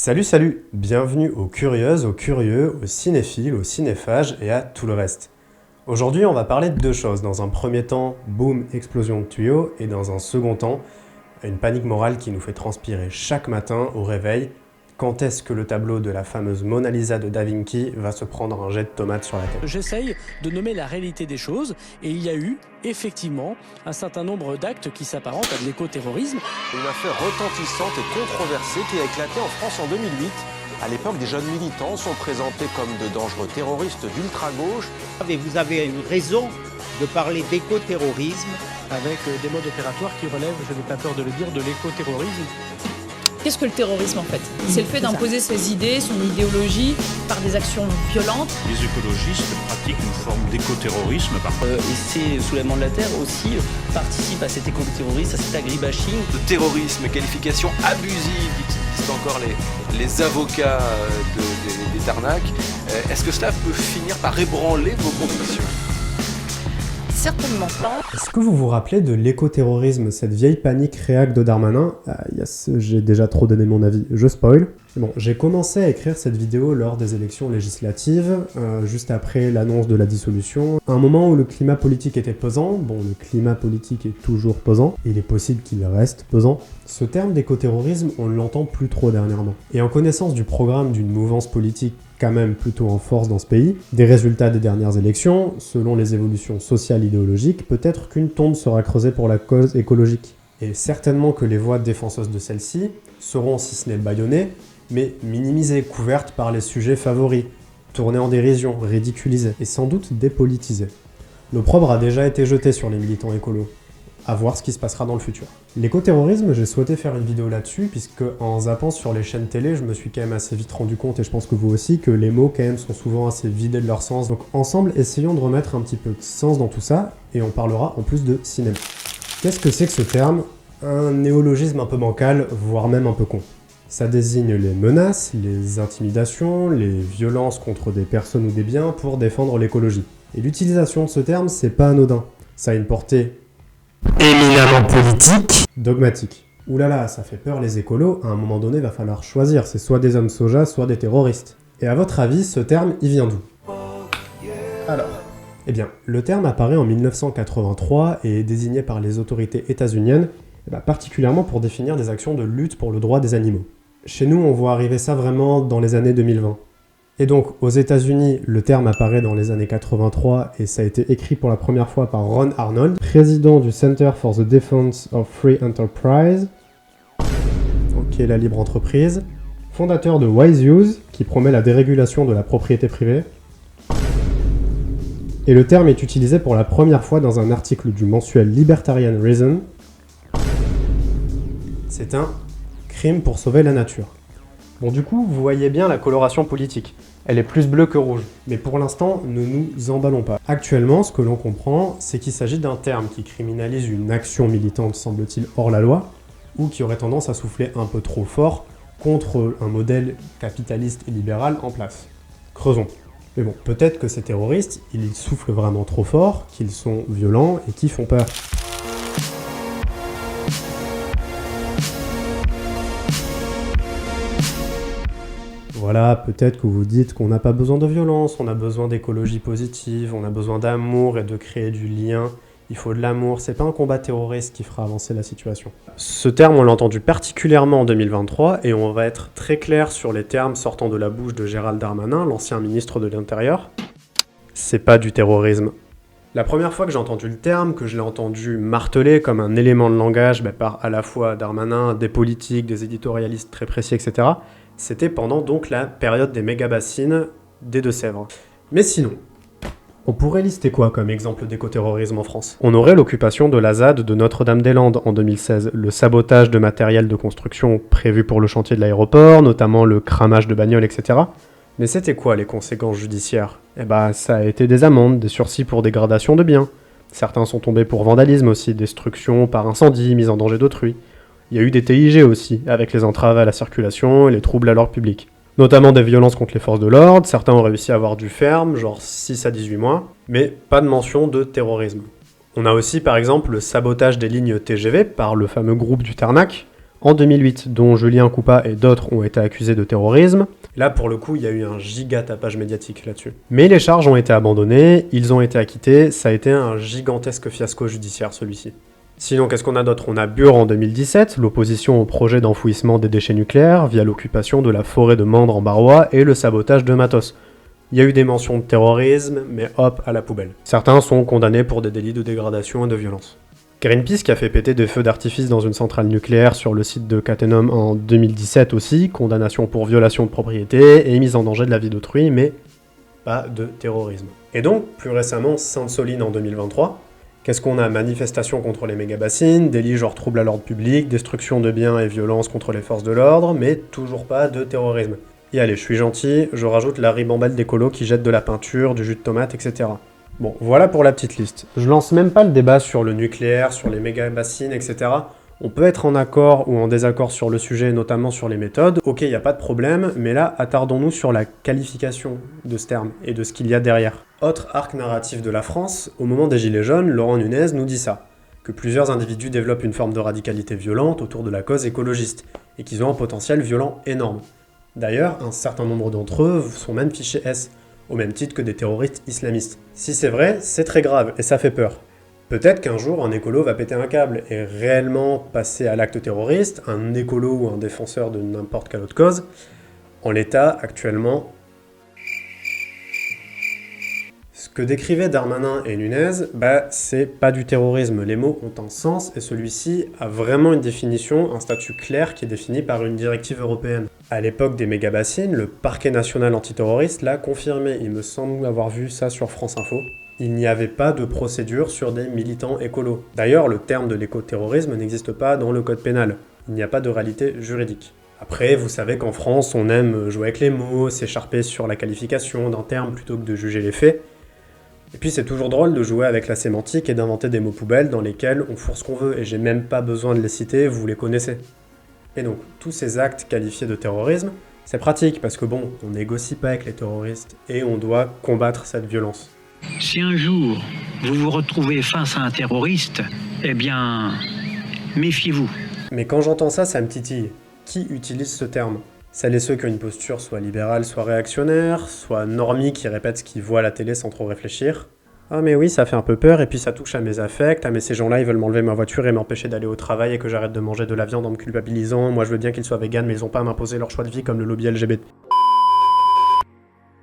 Salut, bienvenue aux curieuses, aux curieux, aux cinéphiles, aux cinéphages et à tout le reste. Aujourd'hui, on va parler de deux choses. Dans un premier temps, boum, explosion de tuyaux, et dans un second temps, une panique morale qui nous fait transpirer chaque matin au réveil. Quand est-ce que le tableau de la fameuse Mona Lisa de Da Vinci va se prendre un jet de tomates sur la tête? J'essaye de nommer la réalité des choses et il y a eu effectivement un certain nombre d'actes qui s'apparentent à de l'écoterrorisme. Une affaire retentissante et controversée qui a éclaté en France en 2008. À l'époque, des jeunes militants sont présentés comme de dangereux terroristes d'ultra-gauche. Et vous avez une raison de parler d'écoterrorisme. Avec des modes opératoires qui relèvent, je n'ai pas peur de le dire, de l'écoterrorisme. Qu'est-ce que le terrorisme en fait? C'est le fait d'imposer ses idées, son idéologie par des actions violentes. Les écologistes pratiquent une forme d'écoterrorisme. Et c'est Soulèvement de la Terre aussi participe à cet écoterrorisme, à cet agribashing. Le terrorisme, qualification abusive, disent encore les avocats des arnaques. Est-ce que cela peut finir par ébranler vos convictions ? Certainement pas. Est-ce que vous vous rappelez de l'écoterrorisme, cette vieille panique réac de Darmanin? J'ai déjà trop donné mon avis, je spoil. Bon, j'ai commencé à écrire cette vidéo lors des élections législatives, juste après l'annonce de la dissolution, à un moment où le climat politique était pesant. Bon, le climat politique est toujours pesant, et il est possible qu'il reste pesant. Ce terme d'écoterrorisme, on ne l'entend plus trop dernièrement. Et en connaissance du programme d'une mouvance politique quand même plutôt en force dans ce pays, des résultats des dernières élections, selon les évolutions sociales idéologiques, peut-être qu'une tombe sera creusée pour la cause écologique. Et certainement que les voix défenseuses de celle-ci seront, si ce n'est bâillonnées, mais minimisées, couvertes par les sujets favoris, tournées en dérision, ridiculisées, et sans doute dépolitisées. L'opprobre a déjà été jeté sur les militants écolos. À voir ce qui se passera dans le futur. L'écoterrorisme, j'ai souhaité faire une vidéo là-dessus, puisque en zappant sur les chaînes télé, je me suis quand même assez vite rendu compte, et je pense que vous aussi, que les mots quand même sont souvent assez vidés de leur sens. Donc ensemble, essayons de remettre un petit peu de sens dans tout ça, et on parlera en plus de cinéma. Qu'est-ce que c'est que ce terme? Un néologisme un peu bancal, voire même un peu con. Ça désigne les menaces, les intimidations, les violences contre des personnes ou des biens pour défendre l'écologie. Et l'utilisation de ce terme, c'est pas anodin. Ça a une portée éminemment politique, dogmatique. Oulala, ça fait peur les écolos, à un moment donné va falloir choisir, c'est soit des hommes soja, soit des terroristes. Et à votre avis, ce terme, il vient d'où? Alors, eh bien, le terme apparaît en 1983 et est désigné par les autorités états-uniennes, particulièrement pour définir des actions de lutte pour le droit des animaux. Chez nous, on voit arriver ça vraiment dans les années 2020. Et donc, aux États-Unis, le terme apparaît dans les années 83 et ça a été écrit pour la première fois par Ron Arnold, président du Center for the Defense of Free Enterprise, ok, la libre entreprise, fondateur de Wise Use, qui promet la dérégulation de la propriété privée. Et le terme est utilisé pour la première fois dans un article du mensuel Libertarian Reason. C'est un crime pour sauver la nature. Bon, du coup, vous voyez bien la coloration politique. Elle est plus bleue que rouge. Mais pour l'instant, ne nous emballons pas. Actuellement, ce que l'on comprend, c'est qu'il s'agit d'un terme qui criminalise une action militante, semble-t-il, hors la loi, ou qui aurait tendance à souffler un peu trop fort contre un modèle capitaliste et libéral en place. Creusons. Mais bon, peut-être que ces terroristes, ils soufflent vraiment trop fort, qu'ils sont violents et qu'ils font peur. Voilà, peut-être que vous dites qu'on n'a pas besoin de violence, on a besoin d'écologie positive, on a besoin d'amour et de créer du lien. Il faut de l'amour, c'est pas un combat terroriste qui fera avancer la situation. Ce terme, on l'a entendu particulièrement en 2023 et on va être très clair sur les termes sortant de la bouche de Gérald Darmanin, l'ancien ministre de l'Intérieur. C'est pas du terrorisme. La première fois que j'ai entendu le terme, que je l'ai entendu martelé comme un élément de langage par à la fois Darmanin, des politiques, des éditorialistes très précis, etc., c'était pendant donc la période des méga-bassines des Deux-Sèvres. Mais sinon, on pourrait lister quoi comme exemple d'écoterrorisme en France? On aurait l'occupation de la ZAD de Notre-Dame-des-Landes en 2016, le sabotage de matériel de construction prévu pour le chantier de l'aéroport, notamment le cramage de bagnoles, etc. Mais c'était quoi les conséquences judiciaires? Ça a été des amendes, des sursis pour dégradation de biens. Certains sont tombés pour vandalisme aussi, destruction par incendie, mise en danger d'autrui. Il y a eu des TIG aussi, avec les entraves à la circulation et les troubles à l'ordre public. Notamment des violences contre les forces de l'ordre, certains ont réussi à avoir du ferme, genre 6 à 18 mois, mais pas de mention de terrorisme. On a aussi par exemple le sabotage des lignes TGV par le fameux groupe du Tarnac, en 2008, dont Julien Coupa et d'autres ont été accusés de terrorisme. Là, pour le coup, il y a eu un giga tapage médiatique là-dessus. Mais les charges ont été abandonnées, ils ont été acquittés, ça a été un gigantesque fiasco judiciaire celui-ci. Sinon, qu'est-ce qu'on a d'autre? On a Bure en 2017, l'opposition au projet d'enfouissement des déchets nucléaires via l'occupation de la forêt de Mandres en Barrois et le sabotage de matos. Il y a eu des mentions de terrorisme, mais hop, à la poubelle. Certains sont condamnés pour des délits de dégradation et de violence. Greenpeace qui a fait péter des feux d'artifice dans une centrale nucléaire sur le site de Cattenom en 2017 aussi, condamnation pour violation de propriété et mise en danger de la vie d'autrui, mais pas de terrorisme. Et donc, plus récemment, Sainte-Soline en 2023, qu'est-ce qu'on a? Manifestation contre les méga-bassines, délits genre trouble à l'ordre public, destruction de biens et violence contre les forces de l'ordre, mais toujours pas de terrorisme. Et allez, je suis gentil, je rajoute la ribambelle d'écolos qui jettent de la peinture, du jus de tomate, etc. Bon, voilà pour la petite liste. Je lance même pas le débat sur le nucléaire, sur les méga-bassines, etc. On peut être en accord ou en désaccord sur le sujet, notamment sur les méthodes. Ok, il n'y a pas de problème, mais là, attardons-nous sur la qualification de ce terme et de ce qu'il y a derrière. Autre arc narratif de la France, au moment des Gilets jaunes, Laurent Nunez nous dit ça, que plusieurs individus développent une forme de radicalité violente autour de la cause écologiste, et qu'ils ont un potentiel violent énorme. D'ailleurs, un certain nombre d'entre eux sont même fichés S, au même titre que des terroristes islamistes. Si c'est vrai, c'est très grave, et ça fait peur. Peut-être qu'un jour, un écolo va péter un câble et réellement passer à l'acte terroriste, un écolo ou un défenseur de n'importe quelle autre cause. En l'état, actuellement, ce que décrivaient Darmanin et Nunez, c'est pas du terrorisme. Les mots ont un sens et celui-ci a vraiment une définition, un statut clair qui est défini par une directive européenne. À l'époque des méga-bassines, le parquet national antiterroriste l'a confirmé. Il me semble avoir vu ça sur France Info. Il n'y avait pas de procédure sur des militants écolos. D'ailleurs, le terme de l'écoterrorisme n'existe pas dans le code pénal. Il n'y a pas de réalité juridique. Après, vous savez qu'en France, on aime jouer avec les mots, s'écharper sur la qualification d'un terme plutôt que de juger les faits. Et puis c'est toujours drôle de jouer avec la sémantique et d'inventer des mots poubelles dans lesquels on fourre ce qu'on veut, et j'ai même pas besoin de les citer, vous les connaissez. Et donc, tous ces actes qualifiés de terrorisme, c'est pratique, parce que bon, on négocie pas avec les terroristes, et on doit combattre cette violence. Si un jour, vous vous retrouvez face à un terroriste, eh bien, méfiez-vous. Mais quand j'entends ça, ça me titille. Qui utilise ce terme? Celles et ceux qui ont une posture soit libérale, soit réactionnaire, soit normie qui répètent ce qu'ils voient à la télé sans trop réfléchir. Ah mais oui, ça fait un peu peur, et puis ça touche à mes affects, ah mais ces gens-là ils veulent m'enlever ma voiture et m'empêcher d'aller au travail et que j'arrête de manger de la viande en me culpabilisant, moi je veux bien qu'ils soient véganes mais ils ont pas à m'imposer leur choix de vie comme le lobby LGBT.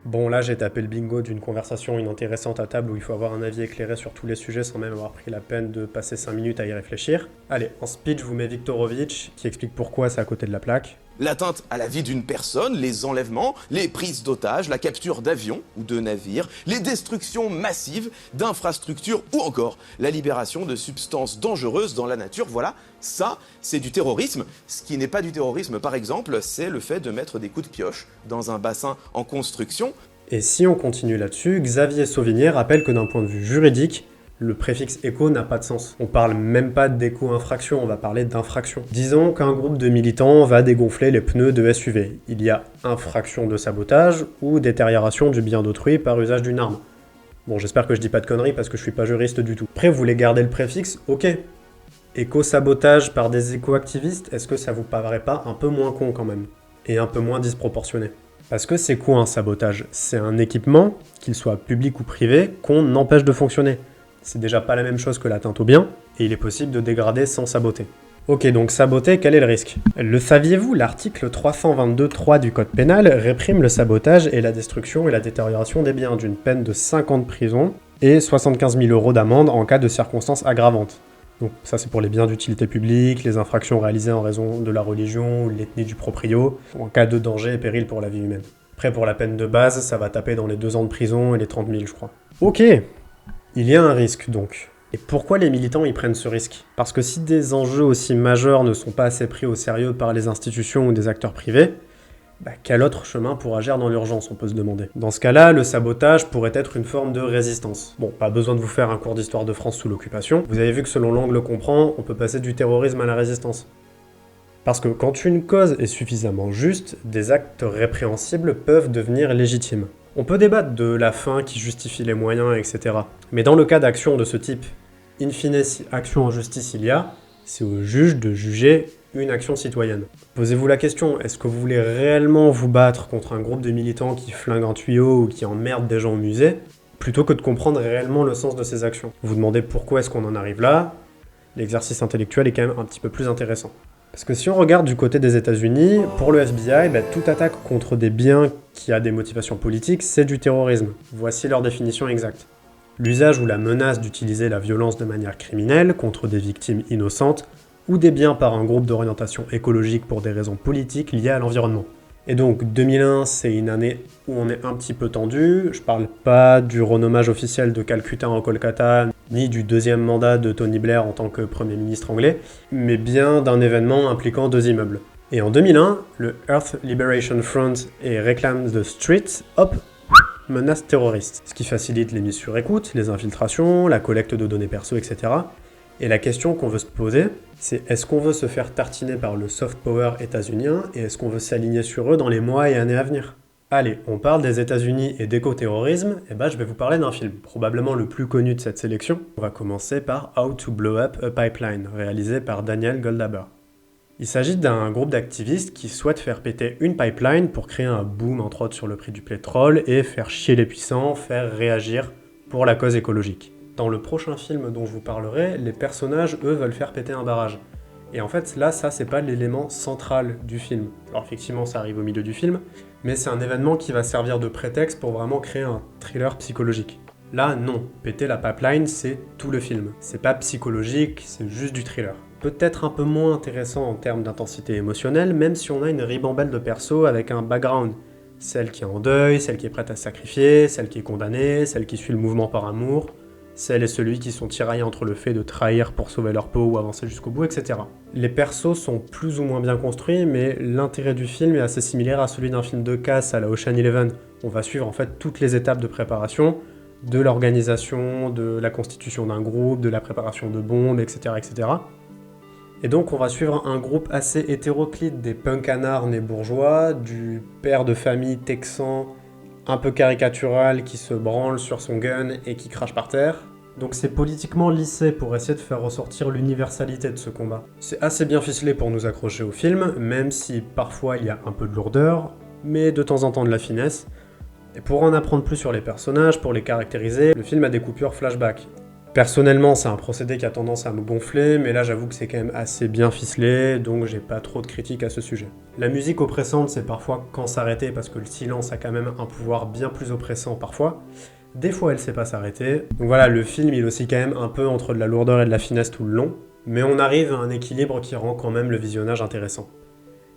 Bon là j'ai tapé le bingo d'une conversation inintéressante à table où il faut avoir un avis éclairé sur tous les sujets sans même avoir pris la peine de passer 5 minutes à y réfléchir. Allez, en speech je vous mets Viktorovitch qui explique pourquoi c'est à côté de la plaque. L'atteinte à la vie d'une personne, les enlèvements, les prises d'otages, la capture d'avions ou de navires, les destructions massives d'infrastructures ou encore la libération de substances dangereuses dans la nature, voilà, ça c'est du terrorisme. Ce qui n'est pas du terrorisme par exemple, c'est le fait de mettre des coups de pioche dans un bassin en construction. Et si on continue là-dessus, Xavier Sauvigné rappelle que d'un point de vue juridique, le préfixe éco n'a pas de sens. On parle même pas d'éco-infraction, on va parler d'infraction. Disons qu'un groupe de militants va dégonfler les pneus de SUV. Il y a infraction de sabotage ou détérioration du bien d'autrui par usage d'une arme. Bon, j'espère que je dis pas de conneries parce que je suis pas juriste du tout. Après, vous voulez garder le préfixe? Ok. Éco-sabotage par des éco-activistes, est-ce que ça vous paraît pas un peu moins con quand même? Et un peu moins disproportionné? Parce que c'est quoi un sabotage? C'est un équipement, qu'il soit public ou privé, qu'on empêche de fonctionner. C'est déjà pas la même chose que l'atteinte au bien, et il est possible de dégrader sans saboter. Ok, donc saboter, quel est le risque? Le saviez-vous, l'article 322.3 du code pénal réprime le sabotage et la destruction et la détérioration des biens d'une peine de 5 ans de prison et 75 000 € d'amende en cas de circonstances aggravantes. Donc ça c'est pour les biens d'utilité publique, les infractions réalisées en raison de la religion ou de l'ethnie du proprio, ou en cas de danger et péril pour la vie humaine. Après pour la peine de base, ça va taper dans les 2 ans de prison et les 30 000 je crois. Ok. Il y a un risque donc. Et pourquoi les militants y prennent ce risque? Parce que si des enjeux aussi majeurs ne sont pas assez pris au sérieux par les institutions ou des acteurs privés, quel autre chemin pour agir dans l'urgence, on peut se demander. Dans ce cas-là, le sabotage pourrait être une forme de résistance. Bon, pas besoin de vous faire un cours d'histoire de France sous l'occupation. Vous avez vu que selon l'angle qu'on prend, on peut passer du terrorisme à la résistance. Parce que quand une cause est suffisamment juste, des actes répréhensibles peuvent devenir légitimes. On peut débattre de la fin qui justifie les moyens, etc. Mais dans le cas d'actions de ce type, in fine, si action en justice il y a, c'est au juge de juger une action citoyenne. Posez-vous la question, est-ce que vous voulez réellement vous battre contre un groupe de militants qui flinguent un tuyau ou qui emmerdent des gens au musée, plutôt que de comprendre réellement le sens de ces actions? Vous vous demandez pourquoi est-ce qu'on en arrive là? L'exercice intellectuel est quand même un petit peu plus intéressant. Parce que si on regarde du côté des États-Unis, pour le FBI, toute attaque contre des biens qui a des motivations politiques, c'est du terrorisme. Voici leur définition exacte. L'usage ou la menace d'utiliser la violence de manière criminelle contre des victimes innocentes ou des biens par un groupe d'orientation écologique pour des raisons politiques liées à l'environnement. Et donc 2001, c'est une année où on est un petit peu tendu. Je parle pas du renommage officiel de Calcutta en Kolkata, ni du deuxième mandat de Tony Blair en tant que Premier ministre anglais, mais bien d'un événement impliquant 2 immeubles. Et en 2001, le Earth Liberation Front et Reclaim the Streets, hop, menace terroriste. Ce qui facilite les mises sur écoute, les infiltrations, la collecte de données perso, etc. Et la question qu'on veut se poser, c'est est-ce qu'on veut se faire tartiner par le soft power états-unien et est-ce qu'on veut s'aligner sur eux dans les mois et années à venir? Allez, on parle des États-Unis et d'éco-terrorisme, et je vais vous parler d'un film, probablement le plus connu de cette sélection. On va commencer par How to Blow Up a Pipeline, réalisé par Daniel Goldhaber. Il s'agit d'un groupe d'activistes qui souhaitent faire péter une pipeline pour créer un boom entre autres sur le prix du pétrole et faire chier les puissants, faire réagir pour la cause écologique. Dans le prochain film dont je vous parlerai, les personnages, eux, veulent faire péter un barrage. Et en fait, là, ça, c'est pas l'élément central du film. Alors effectivement, ça arrive au milieu du film, mais c'est un événement qui va servir de prétexte pour vraiment créer un thriller psychologique. Là, non. Péter la pipeline, c'est tout le film. C'est pas psychologique, c'est juste du thriller. Peut-être un peu moins intéressant en termes d'intensité émotionnelle, même si on a une ribambelle de persos avec un background. Celle qui est en deuil, celle qui est prête à se sacrifier, celle qui est condamnée, celle qui suit le mouvement par amour, celle et celui qui sont tiraillés entre le fait de trahir pour sauver leur peau ou avancer jusqu'au bout, etc. Les persos sont plus ou moins bien construits, mais l'intérêt du film est assez similaire à celui d'un film de casse à la Ocean Eleven. On va suivre en fait toutes les étapes de préparation, de l'organisation, de la constitution d'un groupe, de la préparation de bombes, etc., etc. Et donc on va suivre un groupe assez hétéroclite, des punkanards nés bourgeois, du père de famille texan un peu caricatural qui se branle sur son gun et qui crache par terre. Donc c'est politiquement lissé pour essayer de faire ressortir l'universalité de ce combat. C'est assez bien ficelé pour nous accrocher au film, même si parfois il y a un peu de lourdeur, mais de temps en temps de la finesse. Et pour en apprendre plus sur les personnages, pour les caractériser, le film a des coupures flashback. Personnellement, c'est un procédé qui a tendance à me gonfler, mais là j'avoue que c'est quand même assez bien ficelé, donc j'ai pas trop de critiques à ce sujet. La musique oppressante, c'est parfois quand s'arrêter, parce que le silence a quand même un pouvoir bien plus oppressant parfois. Des fois, elle sait pas s'arrêter. Donc voilà, le film, il oscille quand même un peu entre de la lourdeur et de la finesse tout le long, mais on arrive à un équilibre qui rend quand même le visionnage intéressant.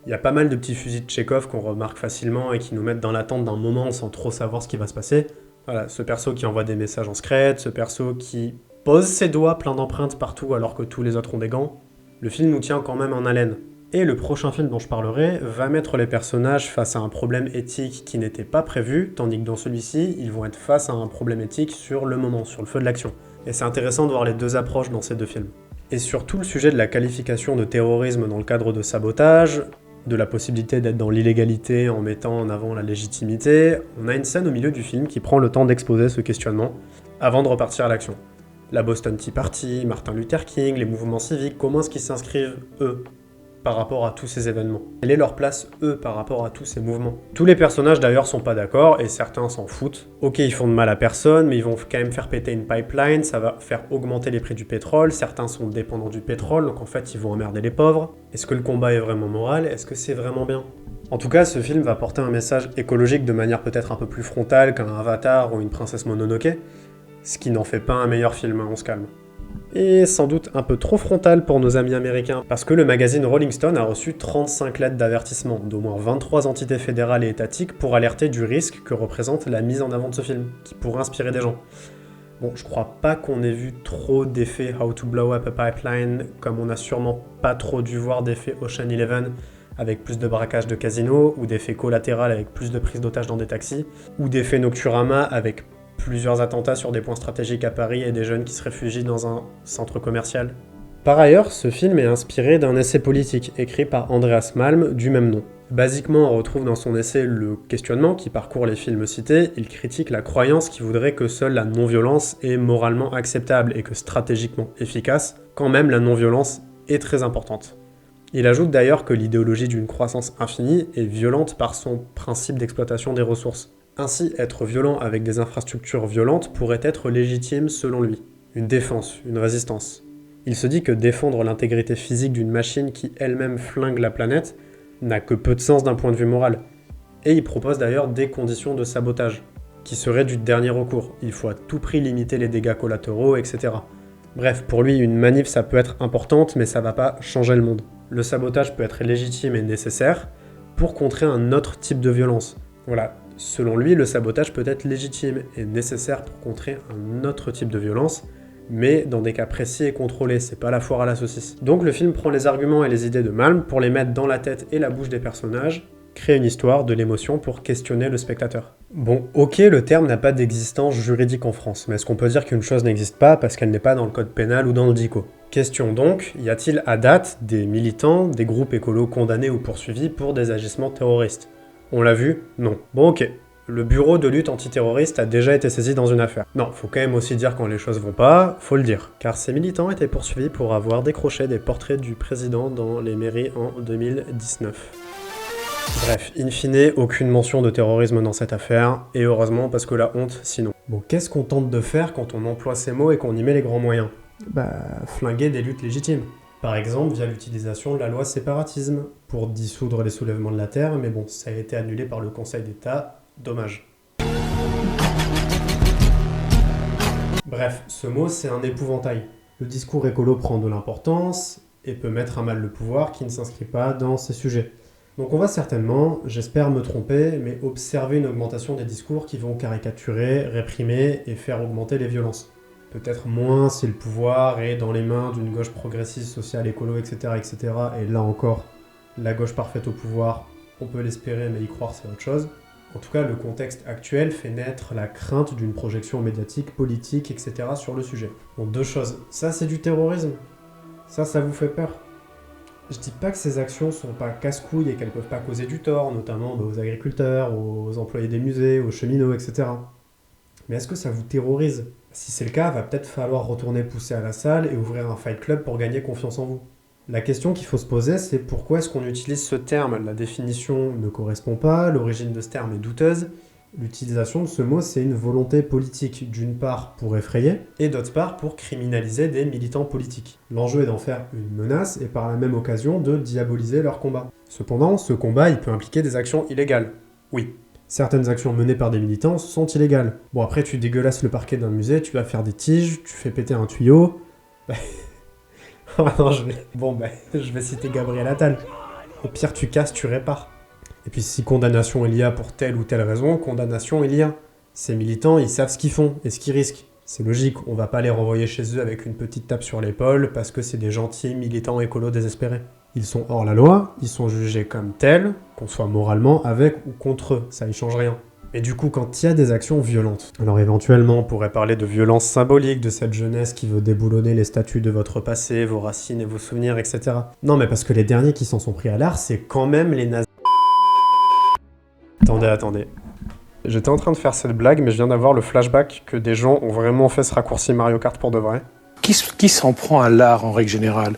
Il y a pas mal de petits fusils de Tchekhov qu'on remarque facilement et qui nous mettent dans l'attente d'un moment sans trop savoir ce qui va se passer. Voilà, ce perso qui envoie des messages en secret, ce perso qui pose ses doigts pleins d'empreintes partout alors que tous les autres ont des gants. Le film nous tient quand même en haleine. Et le prochain film dont je parlerai va mettre les personnages face à un problème éthique qui n'était pas prévu, tandis que dans celui-ci, ils vont être face à un problème éthique sur le moment, sur le feu de l'action. Et c'est intéressant de voir les deux approches dans ces deux films. Et surtout le sujet de la qualification de terrorisme dans le cadre de sabotage, de la possibilité d'être dans l'illégalité en mettant en avant la légitimité, on a une scène au milieu du film qui prend le temps d'exposer ce questionnement avant de repartir à l'action. La Boston Tea Party, Martin Luther King, les mouvements civiques, comment est-ce qu'ils s'inscrivent, eux, par rapport à tous ces événements? Quelle est leur place, eux, par rapport à tous ces mouvements? Tous les personnages, d'ailleurs, sont pas d'accord, et certains s'en foutent. Ok, ils font de mal à personne, mais ils vont quand même faire péter une pipeline, ça va faire augmenter les prix du pétrole, certains sont dépendants du pétrole, donc en fait, ils vont emmerder les pauvres. Est-ce que le combat est vraiment moral? Est-ce que c'est vraiment bien? En tout cas, ce film va porter un message écologique de manière peut-être un peu plus frontale qu'un Avatar ou une Princesse Mononoke, ce qui n'en fait pas un meilleur film, on se calme. Et sans doute un peu trop frontal pour nos amis américains, parce que le magazine Rolling Stone a reçu 35 lettres d'avertissement, d'au moins 23 entités fédérales et étatiques pour alerter du risque que représente la mise en avant de ce film, qui pourrait inspirer des gens. Bon, je crois pas qu'on ait vu trop d'effets How to Blow Up a Pipeline, comme on a sûrement pas trop dû voir d'effets Ocean Eleven, avec plus de braquage de casinos, ou d'effets collatéral avec plus de prise d'otages dans des taxis, ou d'effets Nocturama avec plusieurs attentats sur des points stratégiques à Paris et des jeunes qui se réfugient dans un centre commercial. Par ailleurs, ce film est inspiré d'un essai politique écrit par Andreas Malm du même nom. Basiquement, on retrouve dans son essai le questionnement qui parcourt les films cités. Il critique la croyance qui voudrait que seule la non-violence est moralement acceptable et que stratégiquement efficace, quand même la non-violence est très importante. Il ajoute d'ailleurs que l'idéologie d'une croissance infinie est violente par son principe d'exploitation des ressources. Ainsi, être violent avec des infrastructures violentes pourrait être légitime selon lui. Une défense, une résistance. Il se dit que défendre l'intégrité physique d'une machine qui elle-même flingue la planète n'a que peu de sens d'un point de vue moral. Et il propose d'ailleurs des conditions de sabotage, qui seraient du dernier recours. Il faut à tout prix limiter les dégâts collatéraux, etc. Bref, pour lui, une manif ça peut être importante, mais ça va pas changer le monde. Le sabotage peut être légitime et nécessaire pour contrer un autre type de violence. Voilà. Selon lui, le sabotage peut être légitime et nécessaire pour contrer un autre type de violence, mais dans des cas précis et contrôlés, c'est pas la foire à la saucisse. Donc le film prend les arguments et les idées de Malm pour les mettre dans la tête et la bouche des personnages, créer une histoire, de l'émotion pour questionner le spectateur. Bon, ok, le terme n'a pas d'existence juridique en France, mais est-ce qu'on peut dire qu'une chose n'existe pas parce qu'elle n'est pas dans le code pénal ou dans le DICO? Question donc, y a-t-il à date des militants, des groupes écolos condamnés ou poursuivis pour des agissements terroristes? On l'a vu? Non. Bon ok. Le bureau de lutte antiterroriste a déjà été saisi dans une affaire. Non, faut quand même aussi dire quand les choses vont pas, faut le dire. Car ces militants étaient poursuivis pour avoir décroché des portraits du président dans les mairies en 2019. Bref, in fine, aucune mention de terrorisme dans cette affaire, et heureusement parce que la honte sinon. Bon, qu'est-ce qu'on tente de faire quand on emploie ces mots et qu'on y met les grands moyens? Flinguer des luttes légitimes. Par exemple, via l'utilisation de la loi séparatisme, pour dissoudre les soulèvements de la Terre, mais bon, ça a été annulé par le Conseil d'État, dommage. Bref, ce mot, c'est un épouvantail. Le discours écolo prend de l'importance et peut mettre à mal le pouvoir qui ne s'inscrit pas dans ces sujets. Donc on va certainement, j'espère me tromper, mais observer une augmentation des discours qui vont caricaturer, réprimer et faire augmenter les violences. Peut-être moins si le pouvoir est dans les mains d'une gauche progressiste, sociale, écolo, etc., etc. Et là encore, la gauche parfaite au pouvoir, on peut l'espérer, mais y croire c'est autre chose. En tout cas, le contexte actuel fait naître la crainte d'une projection médiatique, politique, etc. sur le sujet. Bon, deux choses. Ça, c'est du terrorisme. Ça vous fait peur. Je dis pas que ces actions sont pas casse-couilles et qu'elles peuvent pas causer du tort, notamment aux agriculteurs, aux employés des musées, aux cheminots, etc. Mais est-ce que ça vous terrorise? Si c'est le cas, va peut-être falloir retourner pousser à la salle et ouvrir un fight club pour gagner confiance en vous. La question qu'il faut se poser, c'est pourquoi est-ce qu'on utilise ce terme? La définition ne correspond pas, l'origine de ce terme est douteuse. L'utilisation de ce mot, c'est une volonté politique, d'une part pour effrayer, et d'autre part pour criminaliser des militants politiques. L'enjeu est d'en faire une menace et par la même occasion de diaboliser leur combat. Cependant, ce combat, il peut impliquer des actions illégales. Oui. Certaines actions menées par des militants sont illégales. Bon, après, tu dégueulasses le parquet d'un musée, tu vas faire des tiges, tu fais péter un tuyau. Oh non, je vais citer Gabriel Attal. Au pire, tu casses, tu répares. Et puis, si condamnation il y a pour telle ou telle raison, condamnation il y a. Ces militants, ils savent ce qu'ils font et ce qu'ils risquent. C'est logique, on va pas les renvoyer chez eux avec une petite tape sur l'épaule parce que c'est des gentils militants écolos désespérés. Ils sont hors la loi, ils sont jugés comme tels, qu'on soit moralement avec ou contre eux, ça y change rien. Et du coup, quand il y a des actions violentes, alors éventuellement, on pourrait parler de violence symbolique, de cette jeunesse qui veut déboulonner les statues de votre passé, vos racines et vos souvenirs, etc. Non, mais parce que les derniers qui s'en sont pris à l'art, c'est quand même les nazis. Attendez. J'étais en train de faire cette blague, mais je viens d'avoir le flashback que des gens ont vraiment fait ce raccourci Mario Kart pour de vrai. Qui s'en prend à l'art en règle générale?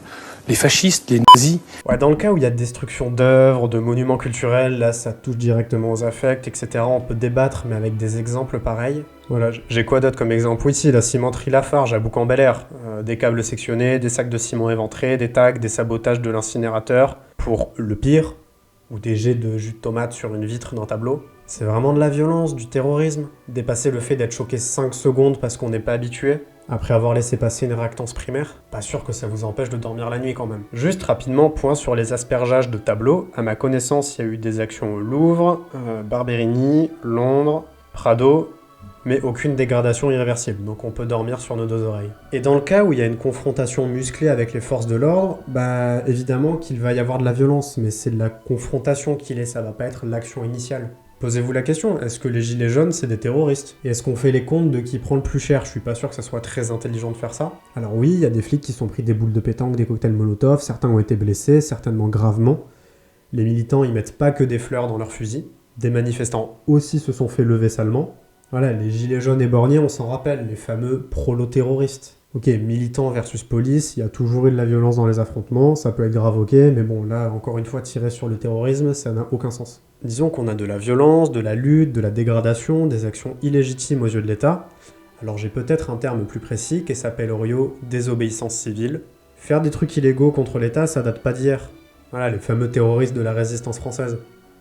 Les fascistes, les nazis? Ouais, dans le cas où il y a destruction d'œuvres, de monuments culturels, là ça touche directement aux affects, etc. On peut débattre, mais avec des exemples pareils. Voilà, j'ai quoi d'autre comme exemple? Oui, ici, la cimenterie Lafarge à Boucan-Bel-Air. Des câbles sectionnés, des sacs de ciment éventrés, des tags, des sabotages de l'incinérateur. Pour le pire, ou des jets de jus de tomate sur une vitre d'un tableau. C'est vraiment de la violence, du terrorisme. Dépasser le fait d'être choqué 5 secondes parce qu'on n'est pas habitué. Après avoir laissé passer une réactance primaire, pas sûr que ça vous empêche de dormir la nuit quand même. Juste rapidement, point sur les aspergeages de tableaux. À ma connaissance, il y a eu des actions au Louvre, Barberini, Londres, Prado, mais aucune dégradation irréversible, donc on peut dormir sur nos deux oreilles. Et dans le cas où il y a une confrontation musclée avec les forces de l'ordre, bah évidemment qu'il va y avoir de la violence, mais c'est de la confrontation qu'il est, ça va pas être l'action initiale. Posez-vous la question, est-ce que les gilets jaunes, c'est des terroristes? Et est-ce qu'on fait les comptes de qui prend le plus cher? Je suis pas sûr que ça soit très intelligent de faire ça. Alors oui, il y a des flics qui sont pris des boules de pétanque, des cocktails Molotov, certains ont été blessés, certainement gravement. Les militants, ils mettent pas que des fleurs dans leurs fusils. Des manifestants aussi se sont fait lever salement. Voilà, les gilets jaunes éborgnés, on s'en rappelle, les fameux prolo-terroristes. Ok, militant versus police, il y a toujours eu de la violence dans les affrontements, ça peut être grave ok, mais bon là, encore une fois, tirer sur le terrorisme, ça n'a aucun sens. Disons qu'on a de la violence, de la lutte, de la dégradation, des actions illégitimes aux yeux de l'État. Alors j'ai peut-être un terme plus précis qui s'appelle Oriot, désobéissance civile. Faire des trucs illégaux contre l'État, ça date pas d'hier. Voilà, les fameux terroristes de la résistance française.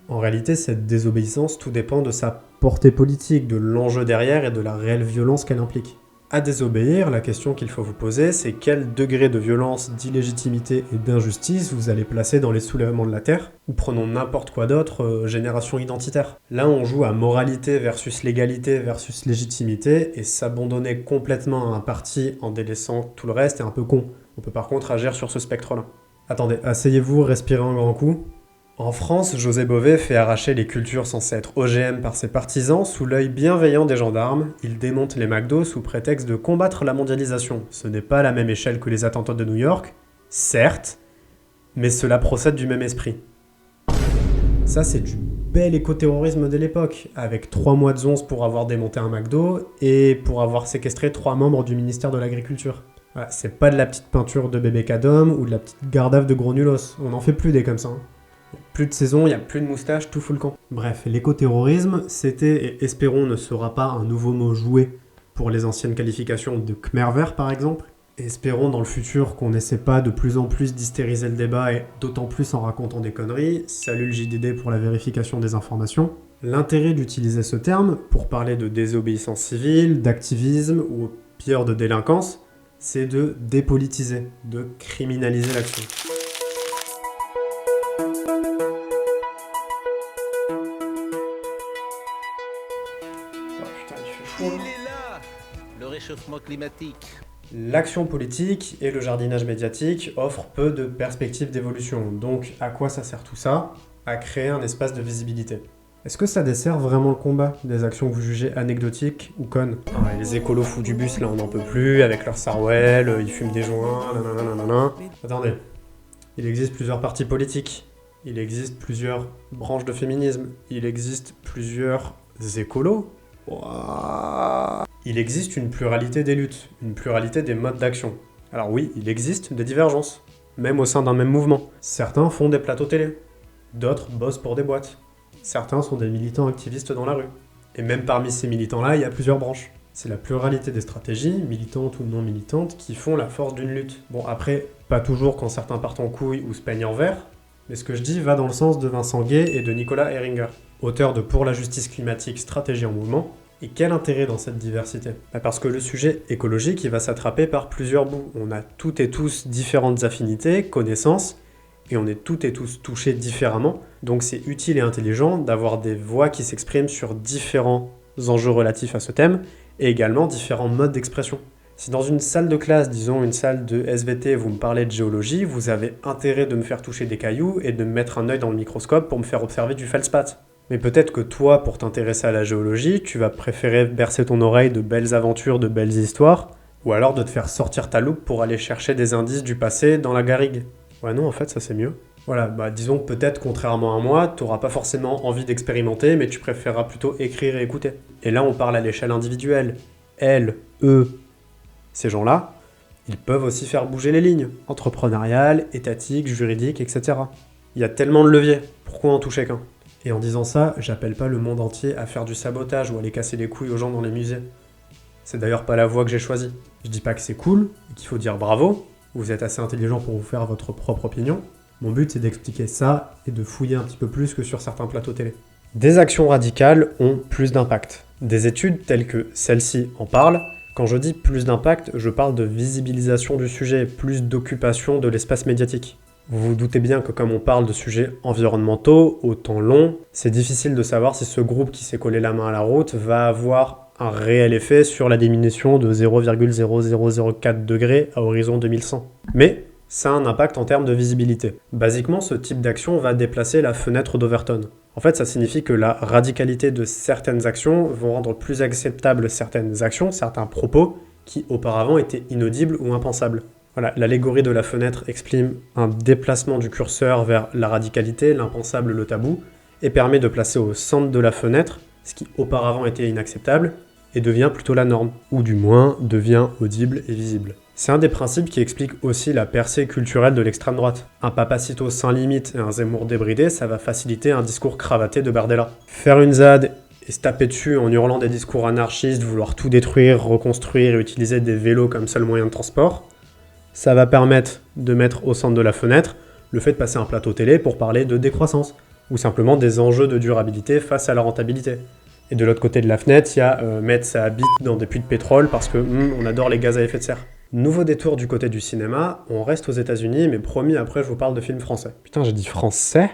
En réalité, cette désobéissance, tout dépend de sa portée politique, de l'enjeu derrière et de la réelle violence qu'elle implique. À désobéir, la question qu'il faut vous poser, c'est quel degré de violence, d'illégitimité et d'injustice vous allez placer dans les soulèvements de la Terre, ou prenons n'importe quoi d'autre, génération identitaire. Là, on joue à moralité versus légalité versus légitimité, et s'abandonner complètement à un parti en délaissant tout le reste est un peu con. On peut par contre agir sur ce spectre-là. Attendez, asseyez-vous, respirez un grand coup. En France, José Bové fait arracher les cultures censées être OGM par ses partisans sous l'œil bienveillant des gendarmes. Il démonte les McDo sous prétexte de combattre la mondialisation. Ce n'est pas à la même échelle que les attentats de New York, certes, mais cela procède du même esprit. Ça, c'est du bel écoterrorisme de l'époque, avec 3 mois de zonze pour avoir démonté un McDo et pour avoir séquestré 3 membres du ministère de l'Agriculture. Voilà, c'est pas de la petite peinture de bébé Cadom ou de la petite gardave de gros nulos. On n'en fait plus des comme ça. Plus de saison, il n'y a plus de moustache, tout fout le camp. Bref, l'écoterrorisme, c'était et espérons ne sera pas un nouveau mot joué pour les anciennes qualifications de Khmer vert par exemple. Et espérons dans le futur qu'on n'essaie pas de plus en plus d'hystériser le débat et d'autant plus en racontant des conneries. Salut le JDD pour la vérification des informations. L'intérêt d'utiliser ce terme pour parler de désobéissance civile, d'activisme ou au pire de délinquance, c'est de dépolitiser, de criminaliser l'action. Il est là, le réchauffement climatique. L'action politique et le jardinage médiatique offrent peu de perspectives d'évolution. Donc à quoi ça sert tout ça? À créer un espace de visibilité. Est-ce que ça dessert vraiment le combat des actions que vous jugez anecdotiques ou connes? Les écolos fous du bus là on n'en peut plus, avec leur sarouel, ils fument des joints, nanana. Attendez, il existe plusieurs partis politiques, il existe plusieurs branches de féminisme, il existe plusieurs écolos. Wow. Il existe une pluralité des luttes, une pluralité des modes d'action. Alors oui, il existe des divergences, même au sein d'un même mouvement. Certains font des plateaux télé, d'autres bossent pour des boîtes. Certains sont des militants activistes dans la rue. Et même parmi ces militants-là, il y a plusieurs branches. C'est la pluralité des stratégies, militantes ou non militantes, qui font la force d'une lutte. Bon après, pas toujours quand certains partent en couille ou se peignent en vert, mais ce que je dis va dans le sens de Vincent Gay et de Nicolas Heringer, auteurs de Pour la justice climatique, stratégie en mouvement. Et quel intérêt dans cette diversité? Parce que le sujet écologique, il va s'attraper par plusieurs bouts. On a toutes et tous différentes affinités, connaissances, et on est toutes et tous touchés différemment. Donc c'est utile et intelligent d'avoir des voix qui s'expriment sur différents enjeux relatifs à ce thème, et également différents modes d'expression. Si dans une salle de classe, disons une salle de SVT, vous me parlez de géologie, vous avez intérêt de me faire toucher des cailloux et de me mettre un œil dans le microscope pour me faire observer du feldspath. Mais peut-être que toi, pour t'intéresser à la géologie, tu vas préférer bercer ton oreille de belles aventures, de belles histoires, ou alors de te faire sortir ta loupe pour aller chercher des indices du passé dans la garrigue. Ouais non, en fait, ça c'est mieux. Voilà, disons que peut-être, contrairement à moi, t'auras pas forcément envie d'expérimenter, mais tu préféreras plutôt écrire et écouter. Et là, on parle à l'échelle individuelle. Elle, eux, ces gens-là, ils peuvent aussi faire bouger les lignes, entrepreneuriales, étatiques, juridiques, etc. Il y a tellement de leviers, pourquoi en toucher qu'un? Et en disant ça, j'appelle pas le monde entier à faire du sabotage ou à aller casser les couilles aux gens dans les musées. C'est d'ailleurs pas la voie que j'ai choisie. Je dis pas que c'est cool, et qu'il faut dire bravo, vous êtes assez intelligent pour vous faire votre propre opinion. Mon but c'est d'expliquer ça et de fouiller un petit peu plus que sur certains plateaux télé. Des actions radicales ont plus d'impact. Des études telles que celle-ci en parlent. Quand je dis plus d'impact, je parle de visibilisation du sujet, plus d'occupation de l'espace médiatique. Vous vous doutez bien que comme on parle de sujets environnementaux, au temps long, c'est difficile de savoir si ce groupe qui s'est collé la main à la route va avoir un réel effet sur la diminution de 0,0004 degrés à horizon 2100. Mais ça a un impact en termes de visibilité. Basiquement, ce type d'action va déplacer la fenêtre d'Overton. En fait, ça signifie que la radicalité de certaines actions vont rendre plus acceptables certaines actions, certains propos, qui auparavant étaient inaudibles ou impensables. Voilà, l'allégorie de la fenêtre exprime un déplacement du curseur vers la radicalité, l'impensable, le tabou, et permet de placer au centre de la fenêtre ce qui auparavant était inacceptable et devient plutôt la norme, ou du moins devient audible et visible. C'est un des principes qui explique aussi la percée culturelle de l'extrême droite. Un Papacito sans limite et un Zemmour débridé, ça va faciliter un discours cravaté de Bardella. Faire une ZAD et se taper dessus en hurlant des discours anarchistes, vouloir tout détruire, reconstruire et utiliser des vélos comme seul moyen de transport, ça va permettre de mettre au centre de la fenêtre le fait de passer un plateau télé pour parler de décroissance, ou simplement des enjeux de durabilité face à la rentabilité. Et de l'autre côté de la fenêtre, il y a mettre sa bite dans des puits de pétrole parce que on adore les gaz à effet de serre. Nouveau détour du côté du cinéma, on reste aux États-Unis, mais promis, après je vous parle de films français. Putain, j'ai dit français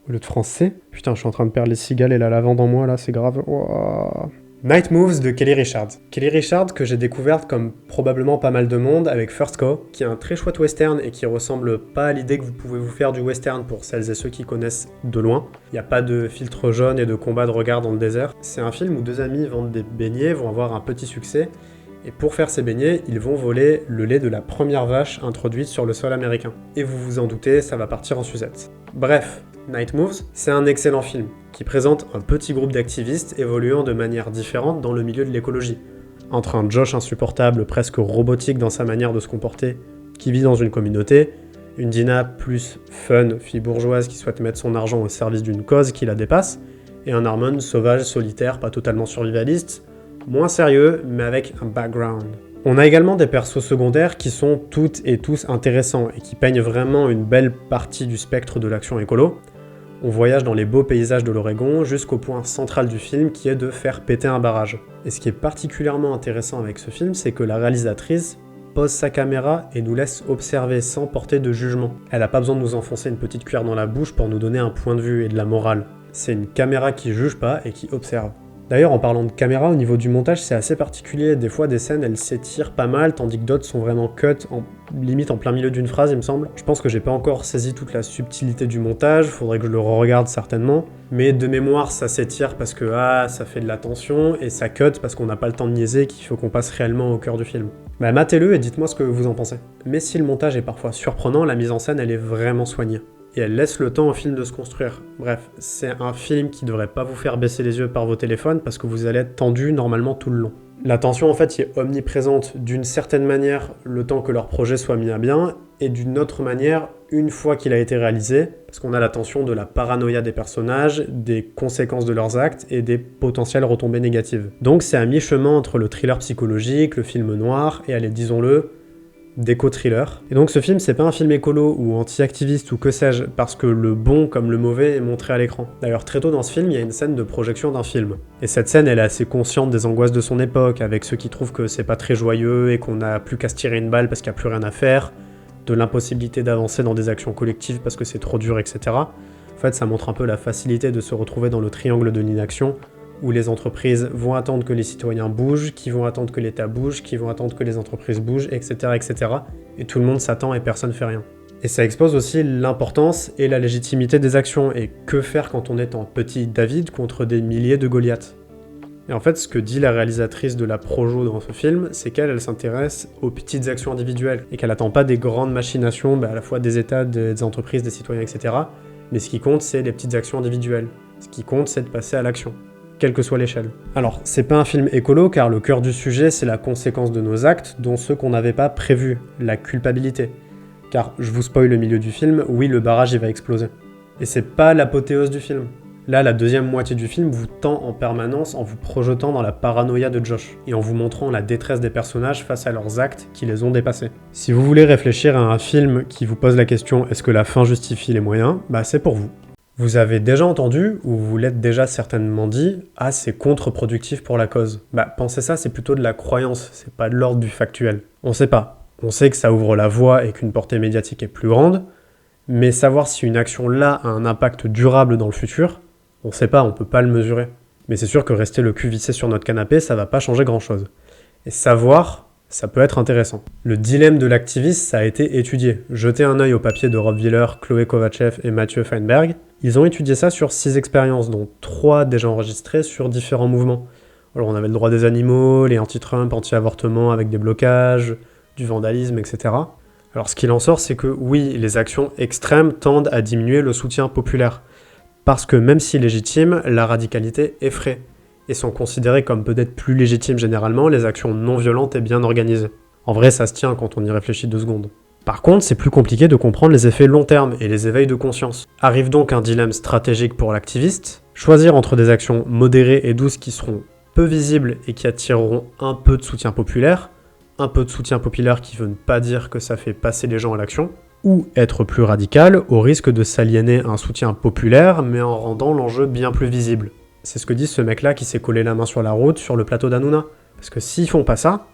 au lieu de français. Putain, je suis en train de perdre les cigales et la lavande en moi là, c'est grave. Wow. Night Moves de Kelly Richard. Kelly Richard que j'ai découverte comme probablement pas mal de monde avec First Cow, qui est un très chouette western et qui ressemble pas à l'idée que vous pouvez vous faire du western pour celles et ceux qui connaissent de loin. Il n'y a pas de filtre jaune et de combat de regard dans le désert. C'est un film où deux amis vendent des beignets, vont avoir un petit succès, et pour faire ces beignets, ils vont voler le lait de la première vache introduite sur le sol américain. Et vous vous en doutez, ça va partir en sucette. Bref, Night Moves, c'est un excellent film qui présente un petit groupe d'activistes évoluant de manière différente dans le milieu de l'écologie. Entre un Josh insupportable, presque robotique dans sa manière de se comporter, qui vit dans une communauté, une Dina plus fun, fille bourgeoise qui souhaite mettre son argent au service d'une cause qui la dépasse, et un Harmon sauvage, solitaire, pas totalement survivaliste, moins sérieux, mais avec un background. On a également des persos secondaires qui sont toutes et tous intéressants et qui peignent vraiment une belle partie du spectre de l'action écolo. On voyage dans les beaux paysages de l'Oregon jusqu'au point central du film qui est de faire péter un barrage. Et ce qui est particulièrement intéressant avec ce film, c'est que la réalisatrice pose sa caméra et nous laisse observer sans porter de jugement. Elle n'a pas besoin de nous enfoncer une petite cuillère dans la bouche pour nous donner un point de vue et de la morale. C'est une caméra qui juge pas et qui observe. D'ailleurs, en parlant de caméra, au niveau du montage, c'est assez particulier. Des fois, des scènes, elles s'étirent pas mal, tandis que d'autres sont vraiment cut, limite en plein milieu d'une phrase, il me semble. Je pense que j'ai pas encore saisi toute la subtilité du montage, faudrait que je le re-regarde certainement. Mais de mémoire, ça s'étire parce que ça fait de la tension, et ça cut parce qu'on n'a pas le temps de niaiser, qu'il faut qu'on passe réellement au cœur du film. Bah, matez-le et dites-moi ce que vous en pensez. Mais si le montage est parfois surprenant, la mise en scène, elle est vraiment soignée. Et elle laisse le temps au film de se construire. Bref, c'est un film qui devrait pas vous faire baisser les yeux par vos téléphones parce que vous allez être tendu normalement tout le long. La tension en fait est omniprésente d'une certaine manière le temps que leur projet soit mis à bien et d'une autre manière une fois qu'il a été réalisé parce qu'on a la tension de la paranoïa des personnages, des conséquences de leurs actes et des potentielles retombées négatives. Donc c'est à mi-chemin entre le thriller psychologique, le film noir et allez disons-le, d'éco-thriller. Et donc ce film, c'est pas un film écolo ou anti-activiste ou que sais-je, parce que le bon comme le mauvais est montré à l'écran. D'ailleurs, très tôt dans ce film, il y a une scène de projection d'un film. Et cette scène, elle est assez consciente des angoisses de son époque, avec ceux qui trouvent que c'est pas très joyeux et qu'on n'a plus qu'à se tirer une balle parce qu'il n'y a plus rien à faire, de l'impossibilité d'avancer dans des actions collectives parce que c'est trop dur, etc. En fait, ça montre un peu la facilité de se retrouver dans le triangle de l'inaction, où les entreprises vont attendre que les citoyens bougent, qui vont attendre que l'État bouge, qui vont attendre que les entreprises bougent, etc., etc. Et tout le monde s'attend et personne ne fait rien. Et ça expose aussi l'importance et la légitimité des actions, et que faire quand on est en petit David contre des milliers de Goliaths. Et en fait, ce que dit la réalisatrice de la Projo dans ce film, c'est qu'elle s'intéresse aux petites actions individuelles, et qu'elle n'attend pas des grandes machinations, à la fois des États, des entreprises, des citoyens, etc. Mais ce qui compte, c'est les petites actions individuelles. Ce qui compte, c'est de passer à l'action, quelle que soit l'échelle. Alors, c'est pas un film écolo, car le cœur du sujet, c'est la conséquence de nos actes, dont ceux qu'on n'avait pas prévus, la culpabilité. Car, je vous spoil le milieu du film, oui, le barrage, il va exploser. Et c'est pas l'apothéose du film. Là, la deuxième moitié du film vous tend en permanence en vous projetant dans la paranoïa de Josh, et en vous montrant la détresse des personnages face à leurs actes qui les ont dépassés. Si vous voulez réfléchir à un film qui vous pose la question « Est-ce que la fin justifie les moyens ?», c'est pour vous. Vous avez déjà entendu, ou vous l'êtes déjà certainement dit, « Ah, c'est contre-productif pour la cause ». Pensez ça, c'est plutôt de la croyance, c'est pas de l'ordre du factuel. On sait pas. On sait que ça ouvre la voie et qu'une portée médiatique est plus grande, mais savoir si une action là a un impact durable dans le futur, on sait pas, on peut pas le mesurer. Mais c'est sûr que rester le cul vissé sur notre canapé, ça va pas changer grand-chose. Et savoir, ça peut être intéressant. Le dilemme de l'activiste, ça a été étudié. Jetez un œil au papier de Rob Wheeler, Chloé Kovachev et Mathieu Feinberg. Ils ont étudié ça sur 6 expériences, dont 3 déjà enregistrées sur différents mouvements. Alors on avait le droit des animaux, les anti-Trump, anti-avortement avec des blocages, du vandalisme, etc. Alors ce qu'il en sort, c'est que oui, les actions extrêmes tendent à diminuer le soutien populaire. Parce que même si légitime, la radicalité effraie, et sont considérées comme peut-être plus légitimes généralement les actions non violentes et bien organisées. En vrai, ça se tient quand on y réfléchit 2 secondes. Par contre, c'est plus compliqué de comprendre les effets long terme et les éveils de conscience. Arrive donc un dilemme stratégique pour l'activiste, choisir entre des actions modérées et douces qui seront peu visibles et qui attireront un peu de soutien populaire qui veut ne pas dire que ça fait passer les gens à l'action, ou être plus radical au risque de s'aliéner un soutien populaire mais en rendant l'enjeu bien plus visible. C'est ce que dit ce mec-là qui s'est collé la main sur la route sur le plateau d'Hanouna. Parce que s'ils font pas ça,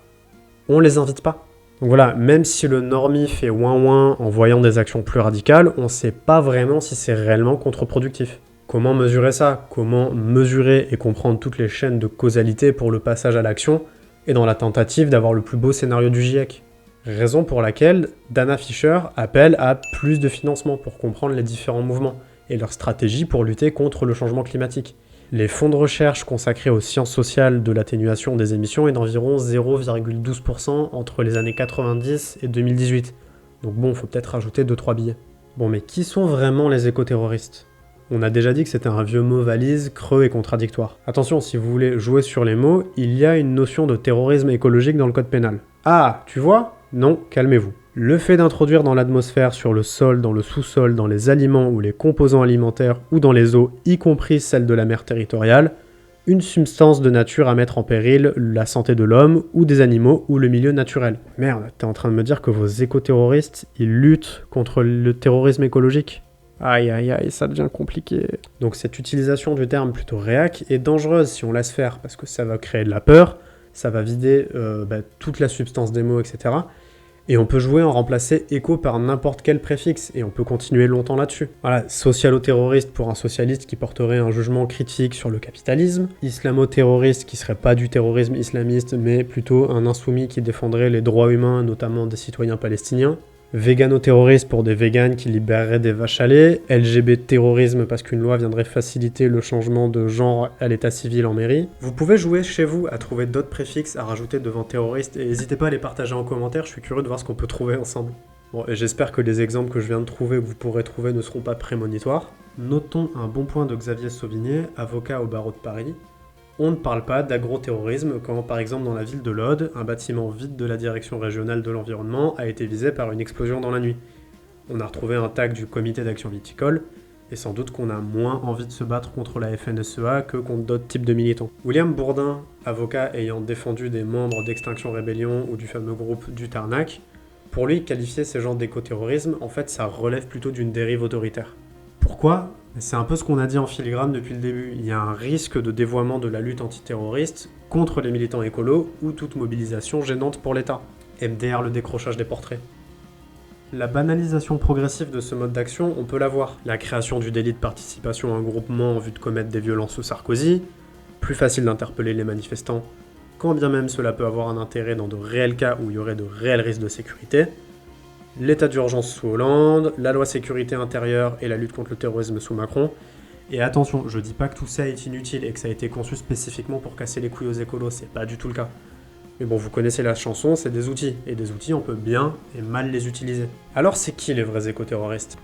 on les invite pas. Donc voilà, même si le normie fait ouin-ouin en voyant des actions plus radicales, on sait pas vraiment si c'est réellement contre-productif. Comment mesurer ça? Comment mesurer et comprendre toutes les chaînes de causalité pour le passage à l'action et dans la tentative d'avoir le plus beau scénario du GIEC? Raison pour laquelle Dana Fisher appelle à plus de financement pour comprendre les différents mouvements et leurs stratégies pour lutter contre le changement climatique. Les fonds de recherche consacrés aux sciences sociales de l'atténuation des émissions est d'environ 0,12% entre les années 90 et 2018. Donc bon, faut peut-être rajouter 2-3 billets. Bon, mais qui sont vraiment les écoterroristes? On a déjà dit que c'était un vieux mot valise, creux et contradictoire. Attention, si vous voulez jouer sur les mots, il y a une notion de terrorisme écologique dans le code pénal. Ah, tu vois? Non, calmez-vous. Le fait d'introduire dans l'atmosphère, sur le sol, dans le sous-sol, dans les aliments ou les composants alimentaires ou dans les eaux, y compris celles de la mer territoriale, une substance de nature à mettre en péril la santé de l'homme ou des animaux ou le milieu naturel. Merde, t'es en train de me dire que vos écoterroristes, ils luttent contre le terrorisme écologique? Aïe aïe aïe, ça devient compliqué. Donc cette utilisation du terme plutôt réac est dangereuse si on laisse faire, parce que ça va créer de la peur, ça va vider toute la substance des mots, etc. Et on peut jouer en remplacer éco par n'importe quel préfixe, et on peut continuer longtemps là-dessus. Voilà, socialo-terroriste pour un socialiste qui porterait un jugement critique sur le capitalisme, islamo-terroriste qui serait pas du terrorisme islamiste, mais plutôt un insoumis qui défendrait les droits humains, notamment des citoyens palestiniens, végano-terroriste pour des véganes qui libéreraient des vaches à lait, LGBT-terrorisme parce qu'une loi viendrait faciliter le changement de genre à l'état civil en mairie. Vous pouvez jouer chez vous à trouver d'autres préfixes à rajouter devant terroriste et n'hésitez pas à les partager en commentaire, je suis curieux de voir ce qu'on peut trouver ensemble. Bon, et j'espère que les exemples que je viens de trouver ou que vous pourrez trouver ne seront pas prémonitoires. Notons un bon point de Xavier Sauvigné, avocat au barreau de Paris. On ne parle pas d'agroterrorisme quand, par exemple, dans la ville de Lod, un bâtiment vide de la direction régionale de l'environnement a été visé par une explosion dans la nuit. On a retrouvé un tag du comité d'action viticole, et sans doute qu'on a moins envie de se battre contre la FNSEA que contre d'autres types de militants. William Bourdin, avocat ayant défendu des membres d'Extinction Rébellion ou du fameux groupe du Tarnac, pour lui, qualifier ces genres d'écoterrorisme, en fait, ça relève plutôt d'une dérive autoritaire. Pourquoi ? C'est un peu ce qu'on a dit en filigrane depuis le début. Il y a un risque de dévoiement de la lutte antiterroriste contre les militants écolos ou toute mobilisation gênante pour l'État. MDR, le décrochage des portraits. La banalisation progressive de ce mode d'action, on peut la voir. La création du délit de participation à un groupement en vue de commettre des violences sous Sarkozy, plus facile d'interpeller les manifestants, quand bien même cela peut avoir un intérêt dans de réels cas où il y aurait de réels risques de sécurité, l'état d'urgence sous Hollande, la loi sécurité intérieure et la lutte contre le terrorisme sous Macron. Et attention, je dis pas que tout ça est inutile et que ça a été conçu spécifiquement pour casser les couilles aux écolos, c'est pas du tout le cas. Mais bon, vous connaissez la chanson, c'est des outils, et des outils on peut bien et mal les utiliser. Alors c'est qui les vrais écoterroristes ?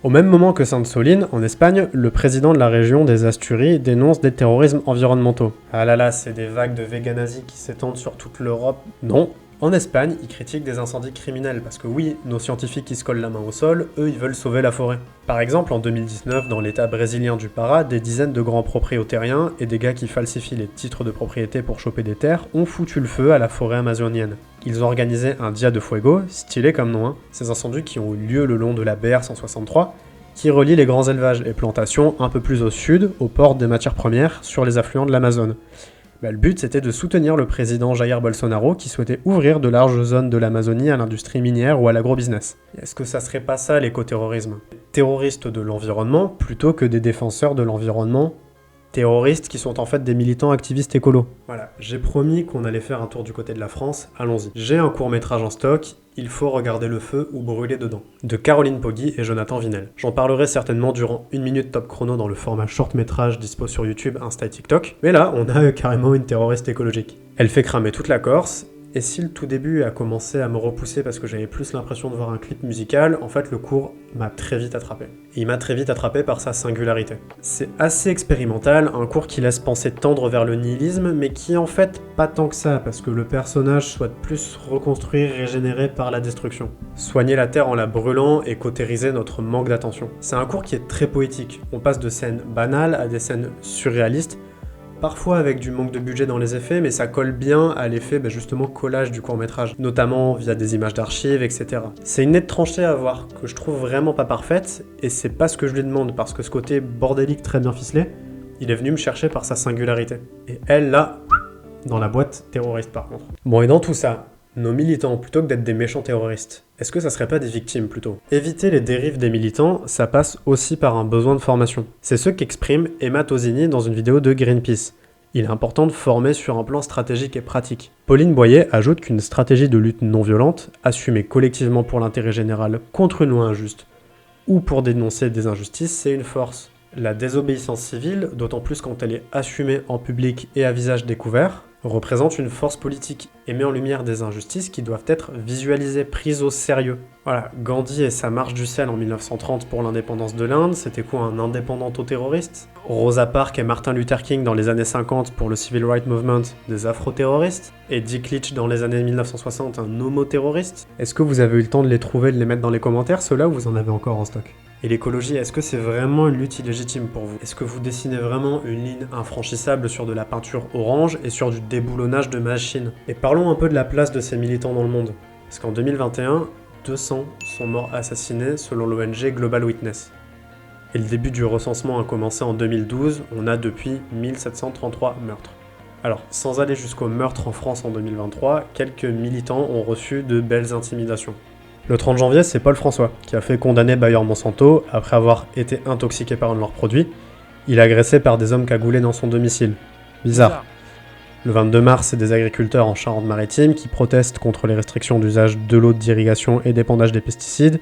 Au même moment que Sainte-Soline, en Espagne, le président de la région des Asturies dénonce des terrorismes environnementaux. Ah là là, c'est des vagues de véganazis qui s'étendent sur toute l'Europe. Non. En Espagne, ils critiquent des incendies criminels, parce que oui, nos scientifiques qui se collent la main au sol, eux, ils veulent sauver la forêt. Par exemple, en 2019, dans l'état brésilien du Pará, des dizaines de grands propriétaires et des gars qui falsifient les titres de propriété pour choper des terres ont foutu le feu à la forêt amazonienne. Ils ont organisé un Dia de Fuego, stylé comme nom, hein, ces incendies qui ont eu lieu le long de la BR 163, qui relie les grands élevages et plantations un peu plus au sud, aux portes des matières premières, sur les affluents de l'Amazone. Le but, c'était de soutenir le président Jair Bolsonaro qui souhaitait ouvrir de larges zones de l'Amazonie à l'industrie minière ou à l'agrobusiness. Est-ce que ça serait pas ça l'écoterrorisme ? Terroristes de l'environnement plutôt que des défenseurs de l'environnement terroristes qui sont en fait des militants activistes écolos. Voilà, j'ai promis qu'on allait faire un tour du côté de la France, allons-y. J'ai un court-métrage en stock, il faut regarder le feu ou brûler dedans, de Caroline Poggi et Jonathan Vinel. J'en parlerai certainement durant 1 minute top chrono dans le format short-métrage dispo sur YouTube, Insta et TikTok, mais là, on a carrément une terroriste écologique. Elle fait cramer toute la Corse, et si le tout début a commencé à me repousser parce que j'avais plus l'impression de voir un clip musical, en fait le cours m'a très vite attrapé. Et il m'a très vite attrapé par sa singularité. C'est assez expérimental, un cours qui laisse penser tendre vers le nihilisme, mais qui en fait pas tant que ça, parce que le personnage souhaite plus reconstruire, régénérer par la destruction. Soigner la Terre en la brûlant et cautériser notre manque d'attention. C'est un cours qui est très poétique. On passe de scènes banales à des scènes surréalistes, parfois avec du manque de budget dans les effets, mais ça colle bien à l'effet justement collage du court-métrage, notamment via des images d'archives, etc. C'est une nette tranchée à voir, que je trouve vraiment pas parfaite, et c'est pas ce que je lui demande, parce que ce côté bordélique très bien ficelé, il est venu me chercher par sa singularité. Et elle, là, dans la boîte terroriste par contre. Bon, et dans tout ça, nos militants, plutôt que d'être des méchants terroristes, est-ce que ça serait pas des victimes plutôt? Éviter les dérives des militants, ça passe aussi par un besoin de formation. C'est ce qu'exprime Emma Tosini dans une vidéo de Greenpeace. Il est important de former sur un plan stratégique et pratique. Pauline Boyer ajoute qu'une stratégie de lutte non violente, assumée collectivement pour l'intérêt général contre une loi injuste, ou pour dénoncer des injustices, c'est une force. La désobéissance civile, d'autant plus quand elle est assumée en public et à visage découvert, représente une force politique et met en lumière des injustices qui doivent être visualisées, prises au sérieux. Voilà, Gandhi et sa marche du sel en 1930 pour l'indépendance de l'Inde, c'était quoi, un indépendanto-terroriste? Rosa Parks et Martin Luther King dans les années 50 pour le Civil Rights Movement, des afro-terroristes? Et Dick Leach dans les années 1960, un homo-terroriste? Est-ce que vous avez eu le temps de les trouver, de les mettre dans les commentaires, ceux-là, ou vous en avez encore en stock? Et l'écologie, est-ce que c'est vraiment une lutte illégitime pour vous? Est-ce que vous dessinez vraiment une ligne infranchissable sur de la peinture orange et sur du déboulonnage de machines? Et parlons un peu de la place de ces militants dans le monde. Parce qu'en 2021, 200 sont morts assassinés selon l'ONG Global Witness. Et le début du recensement a commencé en 2012, on a depuis 1733 meurtres. Alors, sans aller jusqu'au meurtre en France en 2023, quelques militants ont reçu de belles intimidations. Le 30 janvier, c'est Paul François qui a fait condamner Bayer Monsanto après avoir été intoxiqué par un de leurs produits. Il est agressé par des hommes cagoulés dans son domicile. Bizarre. Le 22 mars, c'est des agriculteurs en Charente-Maritime qui protestent contre les restrictions d'usage de l'eau d'irrigation et d'épandage des pesticides.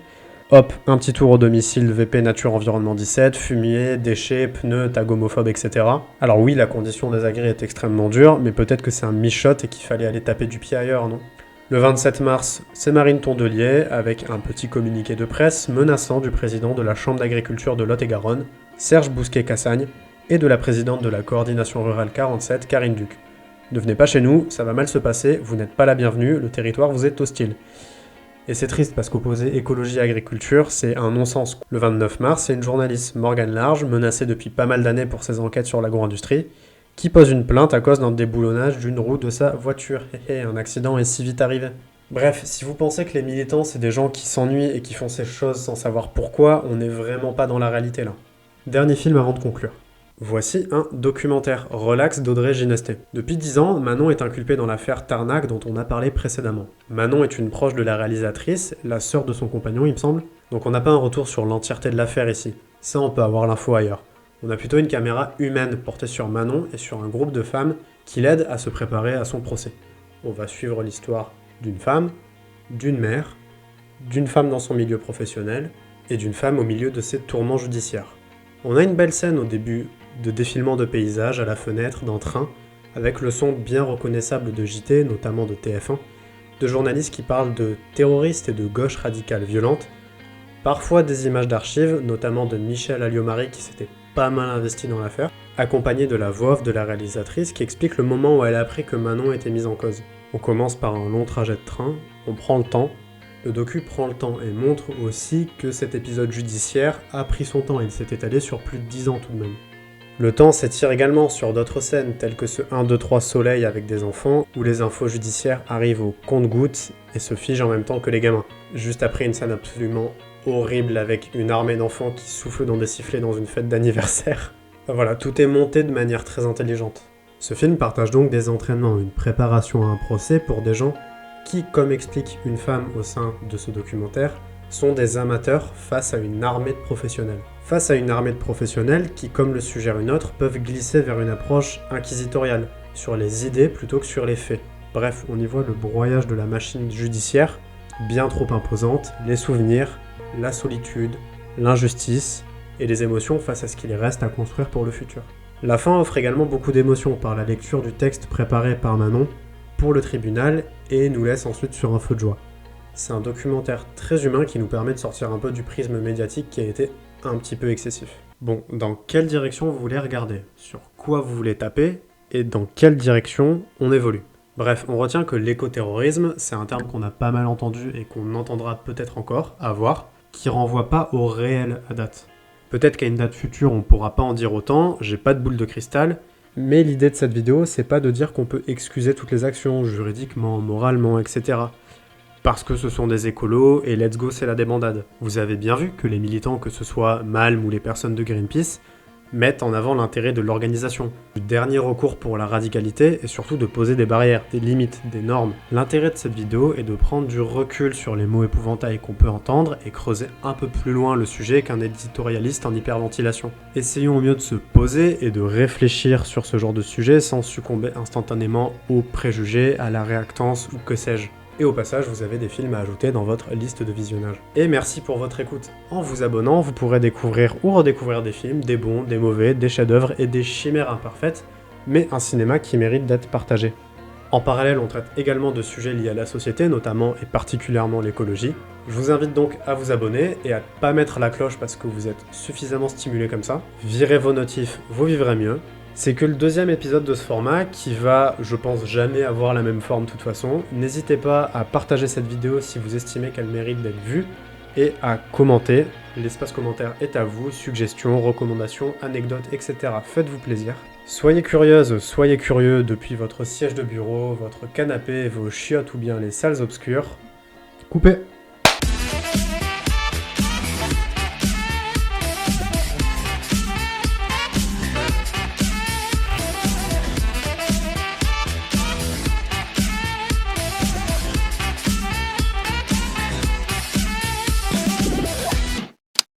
Hop, un petit tour au domicile VP Nature Environnement 17, fumier, déchets, pneus, tags homophobes, etc. Alors oui, la condition des agrès est extrêmement dure, mais peut-être que c'est un michote et qu'il fallait aller taper du pied ailleurs, non? Le 27 mars, c'est Marine Tondelier avec un petit communiqué de presse menaçant du président de la Chambre d'agriculture de Lot-et-Garonne, Serge Bousquet-Cassagne, et de la présidente de la coordination rurale 47, Karine Duc. Ne venez pas chez nous, ça va mal se passer, vous n'êtes pas la bienvenue, le territoire vous est hostile. Et c'est triste parce qu'opposer écologie et agriculture, c'est un non-sens. Le 29 mars, c'est une journaliste, Morgane Large, menacée depuis pas mal d'années pour ses enquêtes sur l'agro-industrie, qui pose une plainte à cause d'un déboulonnage d'une roue de sa voiture. Un accident est si vite arrivé. Bref, si vous pensez que les militants c'est des gens qui s'ennuient et qui font ces choses sans savoir pourquoi, on n'est vraiment pas dans la réalité là. Dernier film avant de conclure. Voici un documentaire, Relax d'Audrey Ginesté. Depuis 10 ans, Manon est inculpée dans l'affaire Tarnac dont on a parlé précédemment. Manon est une proche de la réalisatrice, la sœur de son compagnon il me semble, donc on n'a pas un retour sur l'entièreté de l'affaire ici. Ça on peut avoir l'info ailleurs. On a plutôt une caméra humaine portée sur Manon et sur un groupe de femmes qui l'aident à se préparer à son procès. On va suivre l'histoire d'une femme, d'une mère, d'une femme dans son milieu professionnel et d'une femme au milieu de ses tourments judiciaires. On a une belle scène au début de défilement de paysages à la fenêtre d'un train avec le son bien reconnaissable de JT, notamment de TF1, de journalistes qui parlent de terroristes et de gauche radicale violente, parfois des images d'archives, notamment de Michel Alliot-Marie qui s'était pas mal investi dans l'affaire, accompagné de la voix off de la réalisatrice qui explique le moment où elle a appris que Manon était mise en cause. On commence par un long trajet de train, on prend le temps, le docu prend le temps et montre aussi que cet épisode judiciaire a pris son temps, il s'est étalé sur plus de 10 ans tout de même. Le temps s'étire également sur d'autres scènes, telles que ce 1, 2, 3 soleil avec des enfants, où les infos judiciaires arrivent au compte-gouttes et se figent en même temps que les gamins. Juste après une scène absolument horrible avec une armée d'enfants qui soufflent dans des sifflets dans une fête d'anniversaire. Voilà, tout est monté de manière très intelligente. Ce film partage donc des entraînements, une préparation à un procès pour des gens qui, comme explique une femme au sein de ce documentaire, sont des amateurs face à une armée de professionnels. Face à une armée de professionnels qui, comme le suggère une autre, peuvent glisser vers une approche inquisitoriale, sur les idées plutôt que sur les faits. Bref, on y voit le broyage de la machine judiciaire, bien trop imposante, les souvenirs, la solitude, l'injustice et les émotions face à ce qu'il reste à construire pour le futur. La fin offre également beaucoup d'émotions par la lecture du texte préparé par Manon, pour le tribunal et nous laisse ensuite sur un feu de joie. C'est un documentaire très humain qui nous permet de sortir un peu du prisme médiatique qui a été un petit peu excessif. Bon, dans quelle direction vous voulez regarder? Sur quoi vous voulez taper? Et dans quelle direction on évolue? Bref, on retient que l'écoterrorisme, c'est un terme qu'on a pas mal entendu et qu'on entendra peut-être encore, à voir, qui renvoie pas au réel à date. Peut-être qu'à une date future, on pourra pas en dire autant, j'ai pas de boule de cristal, mais l'idée de cette vidéo, c'est pas de dire qu'on peut excuser toutes les actions, juridiquement, moralement, etc. Parce que ce sont des écolos et let's go, c'est la débandade. Vous avez bien vu que les militants, que ce soit Malm ou les personnes de Greenpeace, mettent en avant l'intérêt de l'organisation, du dernier recours pour la radicalité et surtout de poser des barrières, des limites, des normes. L'intérêt de cette vidéo est de prendre du recul sur les mots épouvantails qu'on peut entendre et creuser un peu plus loin le sujet qu'un éditorialiste en hyperventilation. Essayons au mieux de se poser et de réfléchir sur ce genre de sujet sans succomber instantanément aux préjugés, à la réactance ou que sais-je. Et au passage, vous avez des films à ajouter dans votre liste de visionnage. Et merci pour votre écoute. En vous abonnant, vous pourrez découvrir ou redécouvrir des films, des bons, des mauvais, des chefs-d'œuvre et des chimères imparfaites, mais un cinéma qui mérite d'être partagé. En parallèle, on traite également de sujets liés à la société, notamment et particulièrement l'écologie. Je vous invite donc à vous abonner et à ne pas mettre la cloche parce que vous êtes suffisamment stimulé comme ça. Virez vos notifs, vous vivrez mieux. C'est que le deuxième épisode de ce format qui va, je pense, jamais avoir la même forme de toute façon. N'hésitez pas à partager cette vidéo si vous estimez qu'elle mérite d'être vue et à commenter. L'espace commentaire est à vous, suggestions, recommandations, anecdotes, etc. Faites-vous plaisir. Soyez curieuses, soyez curieux depuis votre siège de bureau, votre canapé, vos chiottes ou bien les salles obscures. Coupez!